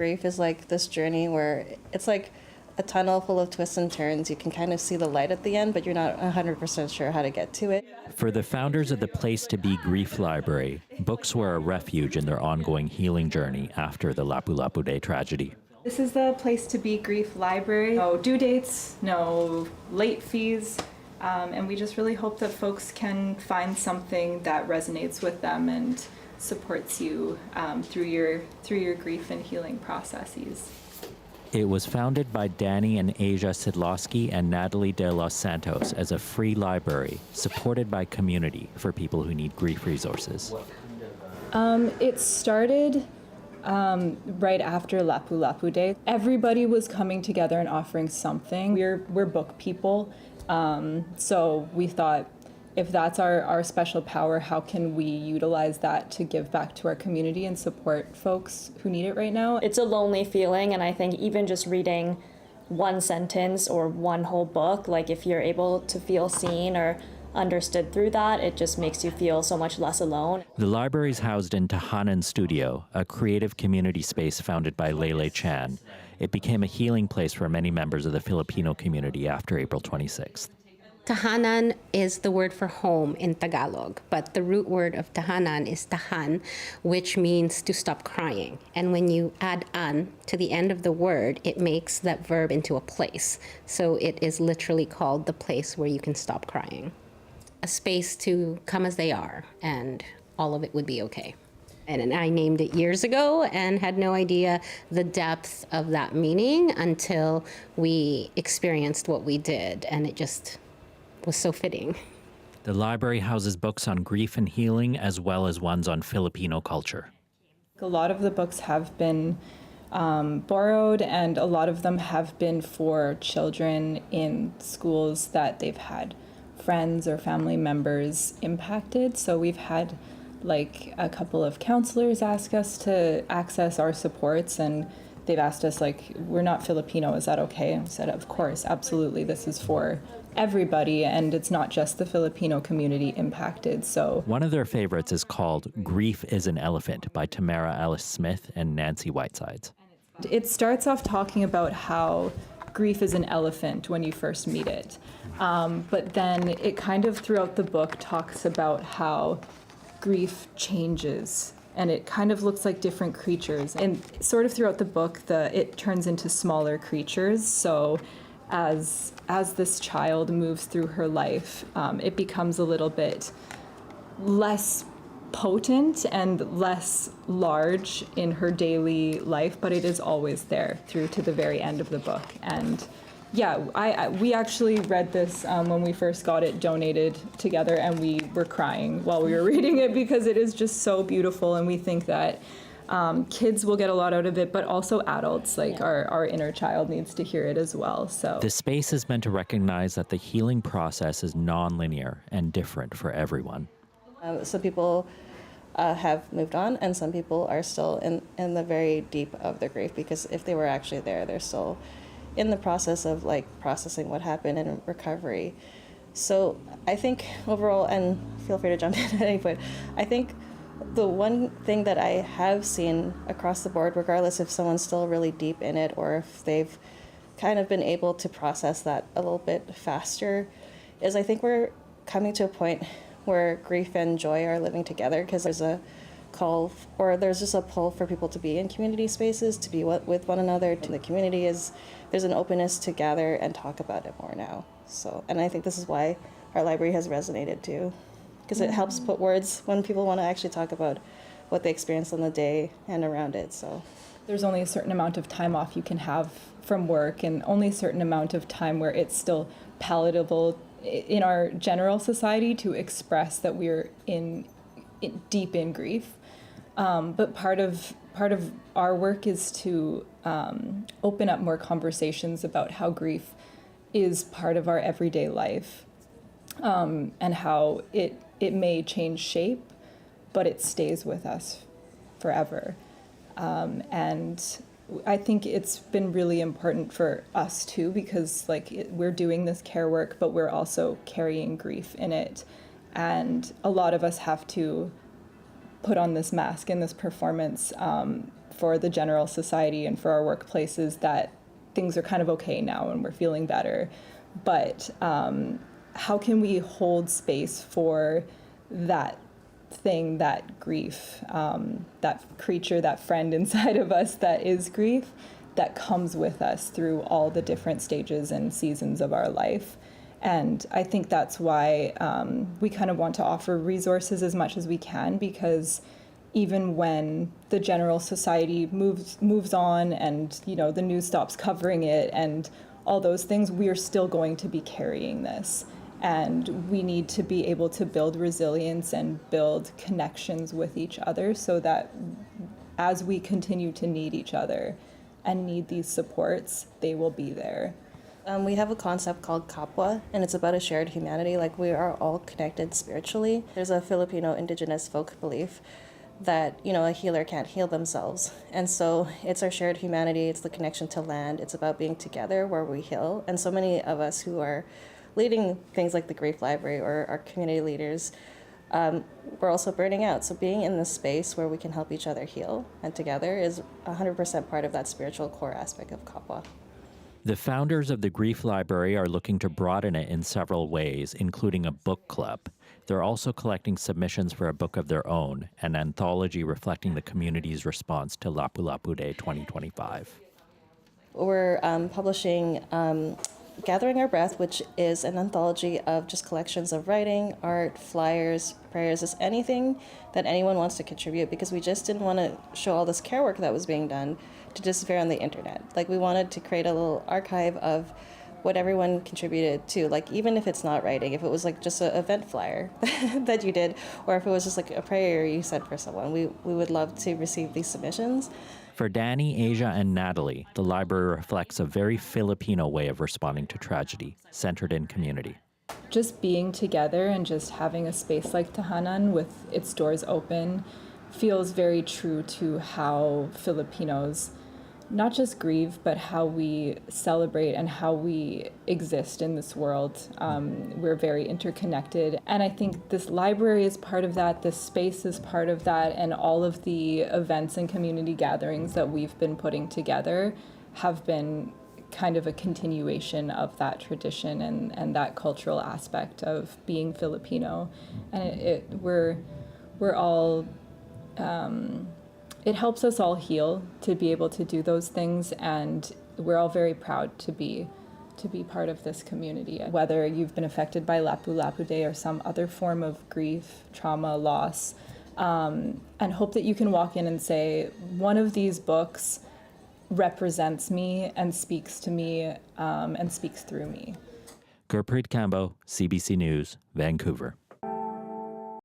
grief is like this journey where it's like a tunnel full of twists and turns. You can kind of see the light at the end, but you're not 100% sure how to get to it. For the founders of the Place to Be Grief Library, books were a refuge in their ongoing healing journey after the Lapu-Lapu Day tragedy. This is the Place to Be Grief Library. No due dates, no late fees, and we just really hope that folks can find something that resonates with them and supports you through your grief and healing processes. It was founded by Danny and Asia Sidlowski and Natalie de los Santos as a free library supported by community for people who need grief resources. It started right after Lapu-Lapu Day. Everybody was coming together and offering something. We're book people, so we thought, if that's our special power, how can we utilize that to give back to our community and support folks who need it right now? It's a lonely feeling, and I think even just reading one sentence or one whole book, like if you're able to feel seen or understood through that, it just makes you feel so much less alone. The library is housed in Tahanan Studio, a creative community space founded by Lele Chan. It became a healing place for many members of the Filipino community after April 26th. Tahanan is the word for home in Tagalog, but the root word of tahanan is tahan, which means to stop crying. And when you add an to the end of the word, it makes that verb into a place. So it is literally called the place where you can stop crying. A space to come as they are, and all of it would be okay. And I named it years ago and had no idea the depth of that meaning until we experienced what we did, and it just was so fitting. The library houses books on grief and healing as well as ones on Filipino culture. A lot of the books have been borrowed, and a lot of them have been for children in schools that they've had friends or family members impacted. So we've had like a couple of counselors ask us to access our supports, and they've asked us, like, we're not Filipino, is that okay? I said, of course, absolutely. This is for everybody, and it's not just the Filipino community impacted. So one of their favorites is called Grief is an Elephant by Tamara Ellis Smith and Nancy Whitesides. It starts off talking about how grief is an elephant when you first meet it. But then it kind of throughout the book talks about how grief changes, and it kind of looks like different creatures. And sort of throughout the book, it turns into smaller creatures. So as this child moves through her life, it becomes a little bit less potent and less large in her daily life, but it is always there through to the very end of the book. And yeah, we actually read this when we first got it donated together, and we were crying while we were reading it because it is just so beautiful, and we think that kids will get a lot out of it, but also adults, like our inner child needs to hear it as well. So the space is meant to recognize that the healing process is non-linear and different for everyone. Some people have moved on, and some people are still in the very deep of their grief, because if they were actually there, they're still in the process of like processing what happened and recovery. So I think overall, and feel free to jump in at any point, I think the one thing that I have seen across the board, regardless if someone's still really deep in it or if they've kind of been able to process that a little bit faster, is I think we're coming to a point where grief and joy are living together, because there's a call, or there's just a pull for people to be in community spaces, to be with one another. To the community there's an openness to gather and talk about it more now. So, and I think this is why our library has resonated too, because it helps put words when people want to actually talk about what they experienced on the day and around it. So there's only a certain amount of time off you can have from work, and only a certain amount of time where it's still palatable in our general society to express that we're deep in grief. But part of our work is to open up more conversations about how grief is part of our everyday life, and how it may change shape, but it stays with us forever. And I think it's been really important for us too, because we're doing this care work, but we're also carrying grief in it. And a lot of us have to put on this mask and this performance for the general society and for our workplaces that things are kind of okay now and we're feeling better. But how can we hold space for that thing, that grief, that creature, that friend inside of us that is grief, that comes with us through all the different stages and seasons of our life? And I think that's why we kind of want to offer resources as much as we can, because even when the general society moves on and, you know, the news stops covering it and all those things, we are still going to be carrying this. And we need to be able to build resilience and build connections with each other so that as we continue to need each other and need these supports, they will be there. We have a concept called kapwa, and it's about a shared humanity. Like, we are all connected spiritually. There's a Filipino indigenous folk belief that, you know, a healer can't heal themselves. And so it's our shared humanity, it's the connection to land, it's about being together where we heal. And so many of us who are leading things like the Grief Library or our community leaders, we're also burning out. So being in this space where we can help each other heal and together is 100% part of that spiritual core aspect of kapwa. The founders of the Grief Library are looking to broaden it in several ways, including a book club. They're also collecting submissions for a book of their own, an anthology reflecting the community's response to Lapu-Lapu Day 2025. We're publishing Gathering Our Breath, which is an anthology of just collections of writing, art, flyers, prayers, just anything that anyone wants to contribute, because we just didn't want to show all this care work that was being done to disappear on the internet. Like, we wanted to create a little archive of what everyone contributed to, like, even if it's not writing, if it was like just an event flyer that you did, or if it was just like a prayer you sent for someone, we would love to receive these submissions. For Danny, Asia, and Natalie, the library reflects a very Filipino way of responding to tragedy, centered in community. Just being together and just having a space like Tahanan with its doors open feels very true to how Filipinos not just grieve, but how we celebrate and how we exist in this world. We're very interconnected. And I think this library is part of that, this space is part of that, and all of the events and community gatherings that we've been putting together have been kind of a continuation of that tradition and that cultural aspect of being Filipino. And we're all... it helps us all heal to be able to do those things, and we're all very proud to be part of this community. Whether you've been affected by Lapu-Lapu Day or some other form of grief, trauma, loss, and hope that you can walk in and say, one of these books represents me and speaks to me and speaks through me. Gurpreet Kambo, CBC News, Vancouver.